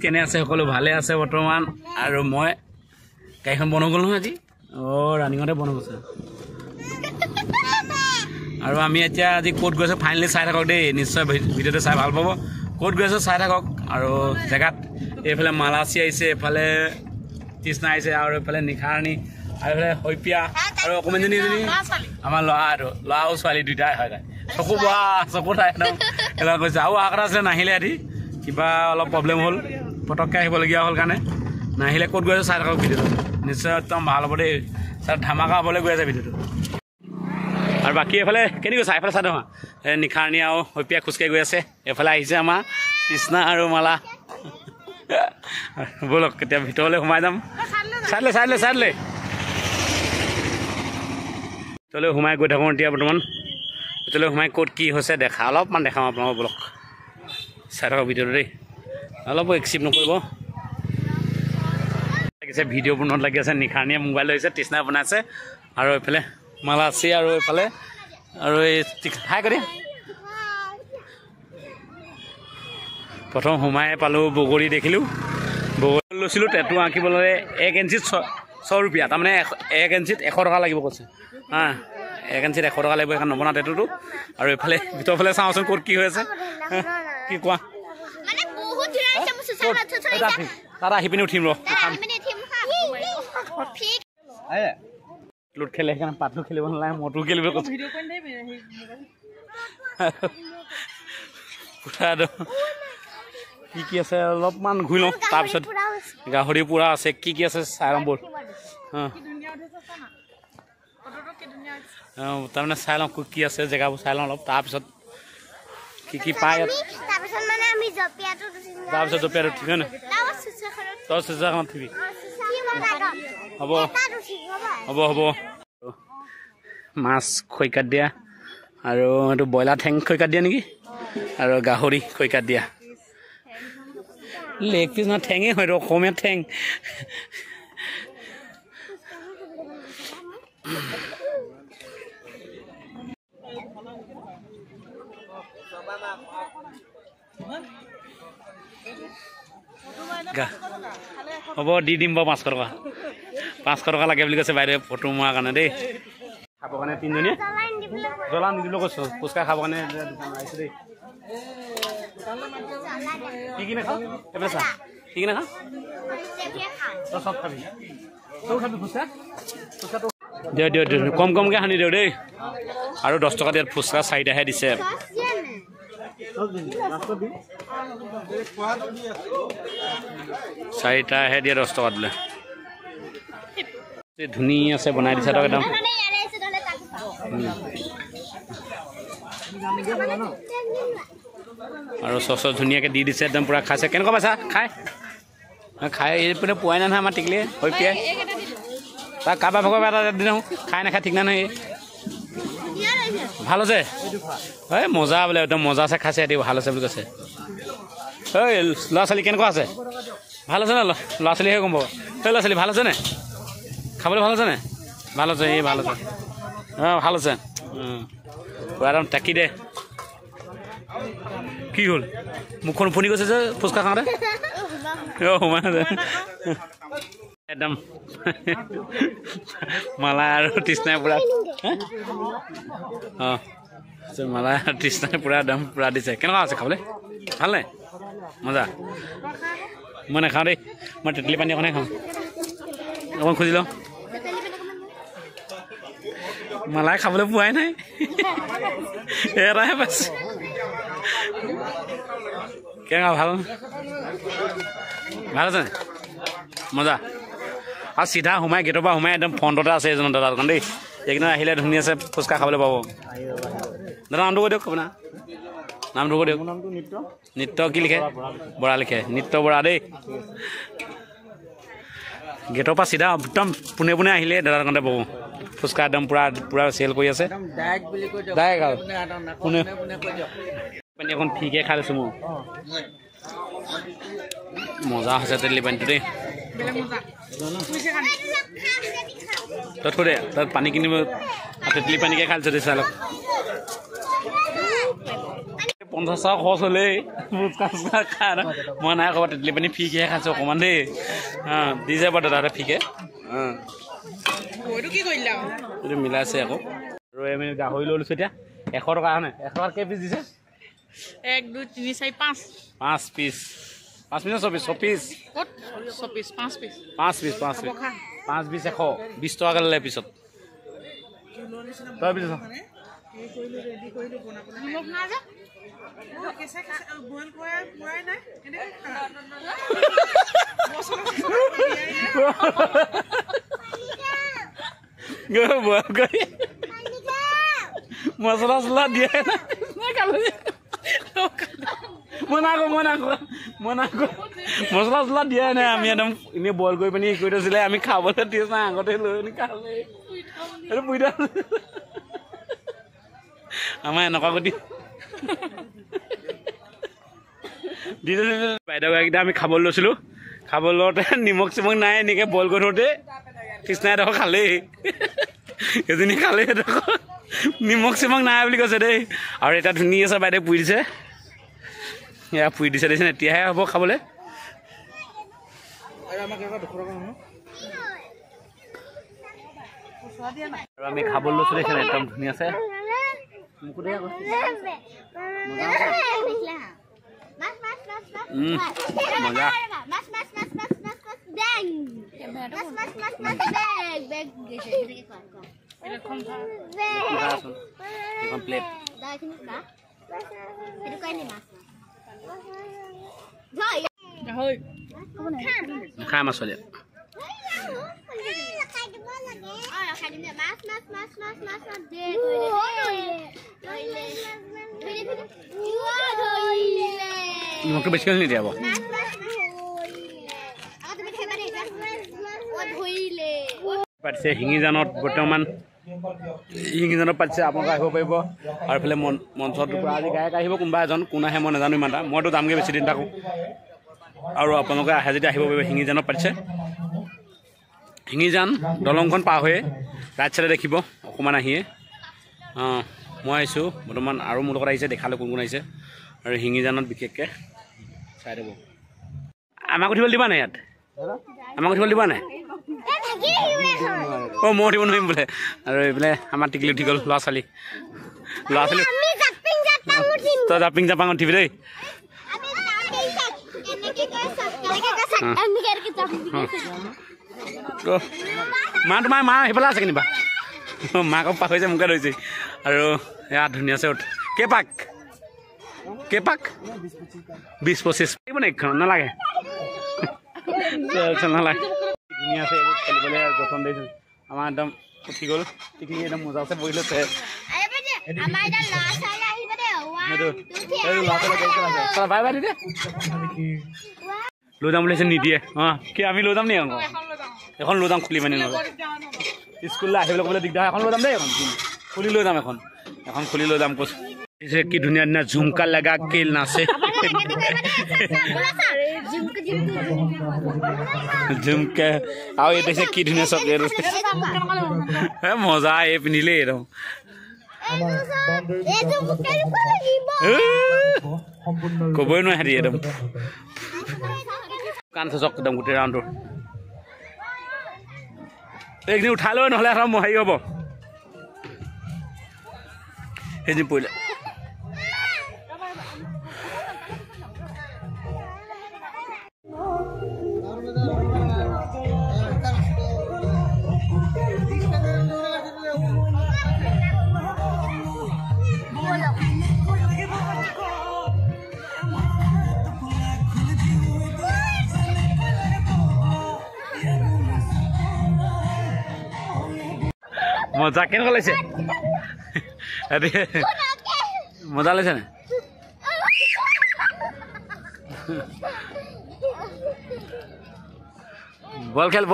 কেনে আছে সকলো ভালে আছে বৰ্তমান আৰু মই গাইখন বন গ'ল নহয় আজি ৰানিঙতে বন গৈছে আৰু আমি এতিয়া আজি ক'ত গৈছে ফাইনেলি চাই থাকক দেই নিশ্চয় ভিডিঅ'টো চাই ভাল পাব ক'ত গৈছে চাই থাকক আৰু জেগাত এইফালে মালাচি আহিছে এইফালে তৃষ্ণা আহিছে আৰু এইফালে নিখাৰণী আৰু এইফালে হৈপিয়া আৰু অকণমানজনী আমাৰ ল'ৰা আৰু ছোৱালী দুইটাই হয় তাই চকু বহা চকু ঠাই একদম এনেকুৱা কৈছে আৰু আগ্ৰা আছিলে নাহিলে আজি কিবা অলপ প্ৰব্লেম হ'ল পটককৈ আহিবলগীয়া হ'ল কাৰণে নাহিলে ক'ত গৈ আছে চাই থাকক ভিডিঅ'টো নিশ্চয় একদম ভাল হ'ব দেই তাত ধামাকা হ'বলৈ গৈ আছে ভিডিঅ'টো আৰু বাকী এইফালে কেনেকৈ গৈছে এইফালে চাই নহয় এই নিখাৰণী আৰু হৈপিয়া খোজকাঢ়ি গৈ আছে এইফালে আহিছে আমাৰ তৃষ্ণা আৰু মালা ব'লক কেতিয়া ভিতৰলৈ সোমাই যাম চাই দিলে ভিতৰলৈ সোমাই গৈ থাকোঁ এতিয়া বৰ্তমান ভিতৰলৈ সোমাই ক'ত কি হৈছে দেখা অলপমান দেখাম আপোনালোকক ব'লক চাই থাকক ভিডিঅ'টো দেই অলপ এক্সিপ নকৰিব লাগিছে ভিডিঅ' বনোৱাত লাগি আছে নিখাৰণীয়ে মোবাইল লৈছে তৃষ্ণা বনাইছে আৰু এইফালে মালাচি আৰু এইফালে আৰু এই ঠাই কৰি প্ৰথম সোমাই পালোঁ বগৰী দেখিলোঁ বগৰী লৈছিলোঁ টেটু আঁকিবলৈ 1 ইঞ্চিত 100 रुपया তাৰমানে 1 ইঞ্চিত 100 টকা লাগিব কৈছে 1 ইঞ্চিত 100 টকা লাগিব এখন নবনা টেটুটো আৰু এইফালে ভিতৰফালে চাওঁচোন ক'ত কি হৈ আছে কি কোৱা তাত আহি পিনি উঠিম লুট খেলে সেইকাৰণে পাতো খেলিব নালাগে মটো খেলিব কি আছে অলপমান ঘূৰি লওঁ তাৰপিছত গাহৰি পুৰা আছে কি আছে চাই ল'ম ব'ল তাৰমানে চাই লওঁ কি আছে জেগাবোৰ চাই লওঁ অলপ তাৰপিছত কি পায় তাৰপিছত জপিয়াত উঠিবি হয় নহয় তই চুচাখনত উঠিবি হ'ব মাছ খৈকাত দিয়া আৰু এইটো ব্ৰইলাৰ ঠেং খৈকাত দিয়া নেকি আৰু গাহৰি খৈকাত দিয়া লেগ পিছ নহয় ঠেঙেই হয়তো অসমীয়া ঠেং হ'ব দি দিম বাৰু 500 টকা 500 টকা লাগে বুলি কৈছে বাইদেৱে ফটো মৰাৰ কাৰণে দেই খাবৰ কাৰণে 3জনীয়ে জ্বলা নিদিবলৈ কৈছোঁ ফুচকা খাবৰ কাৰণে আহিছোঁ দেই কি কিনে খাওঁ এইফালে চা কি কিনে খাওঁ তই চব খাবি তই খাবি ফুচকা দিয়ক কমকৈ সানি দিওঁ দেই আৰু 10 টকা দিয়াত ফুচকা 4টাহে দিছে চাৰিটাহে দিয়ে 10 টকা দিলে ধুনীয়া আছে বনাই দিছে তক একদম আৰু চচ ধুনীয়াকৈ দি দিছে একদম পূৰা খাইছে কেনেকুৱা পাইছা খাই এইপিনে পোৱাই নাই নহয় আমাৰ টিকলিয়ে হৈ পিয়াই তাক কাৰোবাৰ ভগৱান এটা দি দিওঁ খাই নাখায় ঠিক নাই নহয় ভাল হৈছে এই মজা বোলে একদম মজা আছে খাইছে এটি ভাল আছে বুলি কৈছে ঐ ল'ৰা ছোৱালী কেনেকুৱা আছে ভাল আছে নে ল'ৰা ছোৱালীহে গম পাব এই ল'ৰা ছোৱালী ভাল আছেনে খাবলৈ ভাল আছেনে ভাল আছে এই ভাল আছে ভাল আছে পূৰা একদম টাকি দে কি হ'ল মুখখন ফুনি গৈছে যে ফুচকা খাওঁতে সোমাই আছে একদম মালা আৰু তৃষ্ণাই পূৰা মালা আৰু তৃষ্ণাই পূৰা একদম পূৰা দিছে কেনেকুৱা আছে খাবলৈ ভালনে মজা মই নাখাওঁ দেই মই তেঁতেলী পানী অকণে খাওঁ অকণ খুজি লওঁ মালাই খাবলৈ পোৱাই নাই এটাহে পাইছে কেনেকুৱা ভাল আছে মজা আৰু চিধা সোমাই গেটৰ পৰা সোমাই একদম ফ্ৰণ্টতে আছে এজনৰ দাদা দোকান দেই এইকেইদিন আহিলে ধুনীয়া আছে ফুচকা খাবলৈ পাব দাদা নামটো কৈ দিয়ক আপোনাৰ নামটো কৈ দিয়ক নিত্য কি লিখে বৰা লিখে নিত্য বৰা দেই গেটৰ পৰা চিধা একদম পোনে পোনে আহিলে দাদা দোকানতে পাব ফুচকা একদম পূৰা চেল কৰি আছে ডাইৰেক্ট আৰু পোনে পানী এখন ফ্ৰীকৈ খাই লৈছোঁ মই মজা হৈছে তেঁতেলী পানীটো দেই তই থৈ দে তাত পানী কিনিব তেঁতেলী পানীকে খাই লৈছোঁ দেই চাই লওক 50 টকা খৰচ হ'লেই ফুচকা খাই মই নাই ক'ব তেতলি পানী ফিকে খাইছোঁ অকণমান দেই দি যাব দাদাহঁতে ফিকে এইটো মিলাইছে আকৌ আৰু আমি গাহৰি লৈ লৈছোঁ এতিয়া 100 টকা হয়নে 100 টকা কেই পিচ দিছে 1 2 3 4 5 5 piece 5 piece 6 piece 6 piece 5 piece 5 piece 5 piece 5 piece 120 টকা ল'লে পিছত তই পিছ মছলা চছলা দিয়ে মছলা চছলা দিয়ে নাই আমি একদম এনেই বইল কৰি পিনি কৰি থৈছিলে আমি খাবলৈ দিয়ে নাই আগতে লৈ খালে এইটো পুৰি আমাৰ এনেকুৱা গতি দি বাইদেউগৰাকীটা আমি খাবলৈ লৈছিলোঁ খাবলৈ লওঁতে নিমখ চিমখ নাই এনেকৈ বইল কৰি থওঁতে কৃষ্ণাই দেখোন খালেই এজনী খালেই দেখোন নিমখ চিমখ নাই বুলি কৈছে দেই আৰু এটা ধুনীয়া আছে বাইদেউ পুৰি দিছে এয়া পুৰি দিছে দেখিছে এতিয়াহে হ'ব খাবলৈ আৰু আমি খাবলৈ লৈছোঁ দেখিছে একদম ধুনীয়া আছে মজা প্লেট খাই মাছ ছোৱালী নিমখটো বেছি হ'ল নিদিয়া পাতিছে শিঙিজানত বৰ্তমান শিঙিজানত পাতিছে আপোনালোকে আহিব পাৰিব আৰু এইফালে মঞ্চত আজি গায়ক আহিব কোনোবা এজন কোন আহে মই নাজানো ইমান এটা মইতো যামগৈ বেছি দিন থাকোঁ আৰু আপোনালোকে আহে যদি আহিব পাৰিব শিঙিজানত পাতিছে শিঙিজান দলংখন পাৰ হৈয়ে ৰাইট চাইডে দেখিব অকণমান আহিয়ে মই আহিছোঁ বৰ্তমান আৰু মোৰ লগত আহিছে দেখালে কোন কোন আহিছে আৰু শিঙিজানত বিশেষকৈ চাই দিব আমাক উঠিবলৈ দিবা নাই ইয়াত আমাক উঠিবলৈ দিবা নাই মই উঠিব নোৱাৰিম বোলে আৰু এইফালে আমাৰ টিকলি উঠি গ'ল ল'ৰা ছোৱালী তই জাপিং জাপাং উঠিবি দেই তোমাৰ মা সেইফালে আছে কেনিবা মাকক পাহৰিছে মোকে ধৰিছে আৰু ইয়াত ধুনীয়া আছে কেইপাক 20-25 লাগিব নে এইখন নালাগে নালাগে ধুনীয়া আছে এইবোৰ খেলিবলৈ যতন দিছোঁ আমাৰ একদম উঠি গ'ল টিকলি একদম মজা আছে বহি লৈছে বাই বাই দিদে লৈ যাম বুলি নিদিয়ে কি আমি লৈ যাম নি এখন লৈ যাম খুলি মানে স্কুললৈ আহিবলৈ ক'বলৈ দিগদাৰ এখন লৈ যাম দেই এখন খুলি লৈ যাম এখন খুলি লৈ যাম কৈছোঁ কি ধুনীয়া ধুনীয়া ঝুমকা লগা কেল নাচে ঝুমকা আৰু এই দেখিছে কি ধুনীয়া চক মজা এই পিন্ধিলে একদম ক'বই নোৱাৰে হেৰি একদম কাণ চক একদম গোটেই ৰাউণ্ডটোৰ এইখিনি উঠাই লৈ নহ'লে হেৰি হ'ব সেইদিন পৰিলে মজা কেনেকুৱা লাগিছে মজা লাগিছে নে বল খেল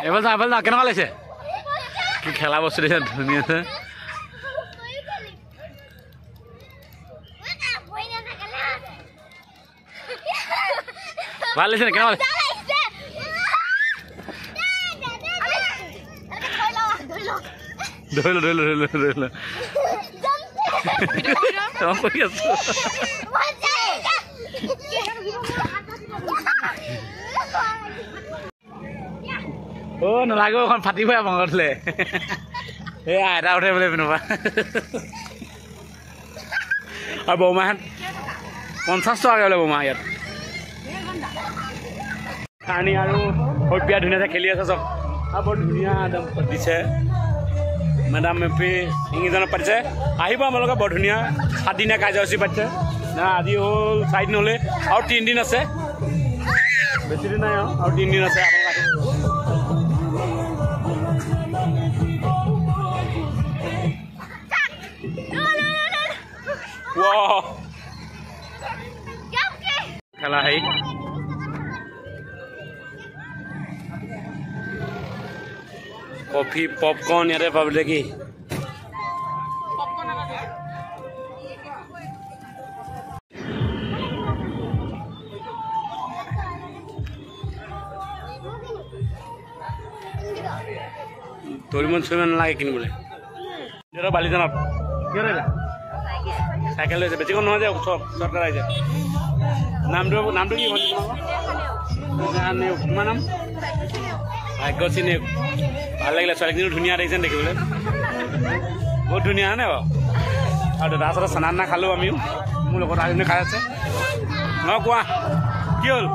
এবাৰ যা কেনেকুৱা লাগিছে কি খেলা বস্তু দিছে ধুনীয়া আছে ভাল লাগিছে নে কেনেকুৱা লাগিছে ধৰিলো মই কৰি আছো নালাগে এখন ফাটিবই আপোনাক উঠিলে এই আইতা উঠে বোলে পিনবা আৰু বৌমাহঁত 50 টকাকৈ বোলে বৌমা ইয়াত কাহানি আৰু সভ্যা ধুনীয়াকৈ খেলি আছে চব আৰু বৰ ধুনীয়া একদম দিছে মেডাম এপি ইংৰাজীত পাতিছে আহিব আপোনালোকে বৰ ধুনীয়া 7 দিনীয়া কাৰ্যসূচী পাতিছে না আজি হ'ল 4 দিন হ'লে আৰু 3 দিন আছে বেছি দিন নাই আৰু 3 দিন আছে খেলা হেৰি কফি পপকৰ্ণ ইয়াতে পাব দেখি তৰিমন চৰিমন নালাগে কিনিবলৈ বালিজানত চাইকেল লৈছে বেছিকৈ নহয় যে চৰকাৰ আহিছে নামটো কি তোমাৰ নাম ভাগ্যশ্ৰী নেওগ ভাল লাগিলে ছোৱালীজনীও ধুনীয়া দেখিছে দেখিবলৈ বহুত ধুনীয়া হয়নে বাৰু আৰু দাদা আচলতে চানা টানা খালোঁ আমিও মোৰ লগত আজনী খাই আছে কোৱা কি হ'ল